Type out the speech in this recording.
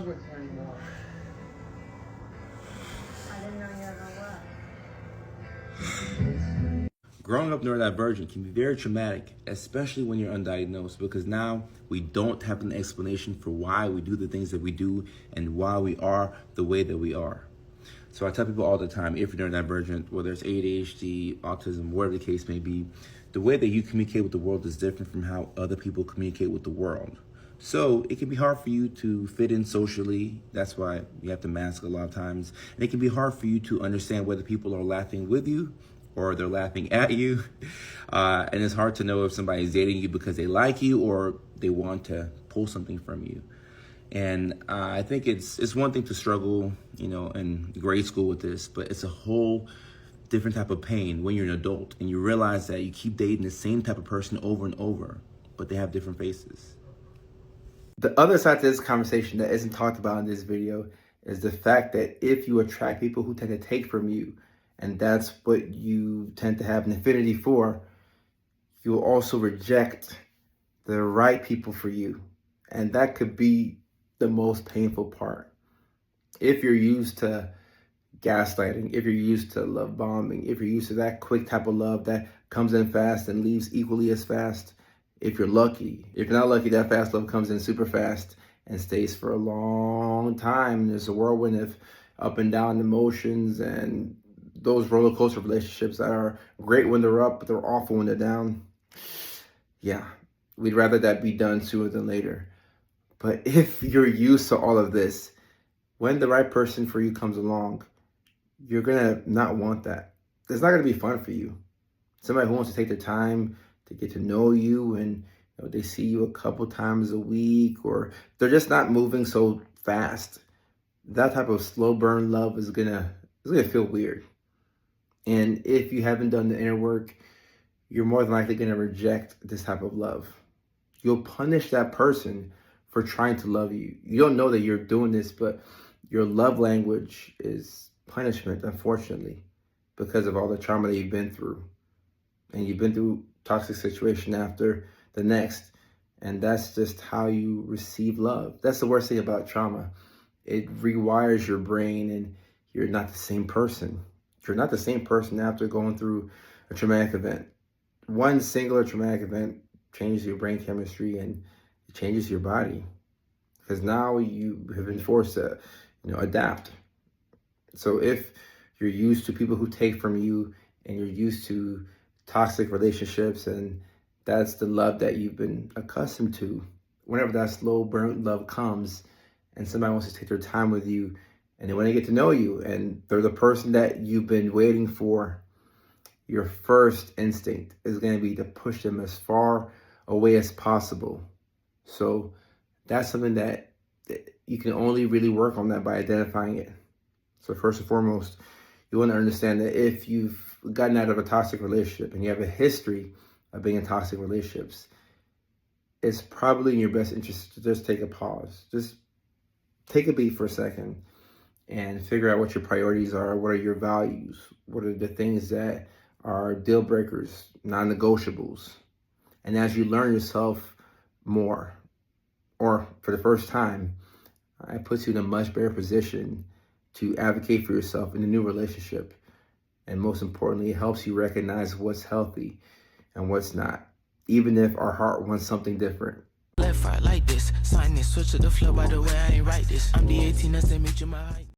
handwritten note. I didn't know you ever were. Growing up neurodivergent can be very traumatic, especially when you're undiagnosed, because now we don't have an explanation for why we do the things that we do and why we are the way that we are. So I tell people all the time, if you're neurodivergent, whether it's ADHD, autism, whatever the case may be, the way that you communicate with the world is different from how other people communicate with the world. So it can be hard for you to fit in socially. That's why you have to mask a lot of times. And it can be hard for you to understand whether people are laughing with you or they're laughing at you. And it's hard to know if somebody's dating you because they like you or they want to pull something from you. And I think it's one thing to struggle, in grade school with this, but it's a whole different type of pain when you're an adult and you realize that you keep dating the same type of person over and over, but they have different faces. The other side to this conversation that isn't talked about in this video is the fact that if you attract people who tend to take from you, and that's what you tend to have an affinity for, you'll also reject the right people for you. And that could be the most painful part. If you're used to gaslighting, if you're used to love bombing, if you're used to that quick type of love that comes in fast and leaves equally as fast, if you're lucky. If you're not lucky, that fast love comes in super fast and stays for a long time. There's a whirlwind of up and down emotions and those roller coaster relationships that are great when they're up, but they're awful when they're down. Yeah, we'd rather that be done sooner than later. But if you're used to all of this, when the right person for you comes along, you're gonna not want that. It's not gonna be fun for you. Somebody who wants to take their time to get to know you and they see you a couple times a week, or they're just not moving so fast. That type of slow burn love is gonna feel weird. And if you haven't done the inner work, you're more than likely gonna reject this type of love. You'll punish that person for trying to love you. You don't know that you're doing this, but your love language is punishment, unfortunately, because of all the trauma that you've been through. And you've been through toxic situation after the next. And that's just how you receive love. That's the worst thing about trauma. It rewires your brain and you're not the same person. You're not the same person after going through a traumatic event. One singular traumatic event changes your brain chemistry and it changes your body. Because now you have been forced to, adapt. So if you're used to people who take from you and you're used to toxic relationships and that's the love that you've been accustomed to, whenever that slow burn love comes and somebody wants to take their time with you and they want to get to know you and they're the person that you've been waiting for, your first instinct is going to be to push them as far away as possible. So that's something that you can only really work on that by identifying it. So first and foremost, you want to understand that if you've gotten out of a toxic relationship and you have a history of being in toxic relationships, it's probably in your best interest to just take a pause. Just take a beat for a second and figure out what your priorities are. What are your values? What are the things that are deal breakers, non-negotiables? And as you learn yourself more, or for the first time, it puts you in a much better position to advocate for yourself in a new relationship. And most importantly, it helps you recognize what's healthy and what's not, even if our heart wants something different. Left, right, like this. Sign this, switch to the flow, by the way, I ain't write this. I'm the 18 that's made you my height.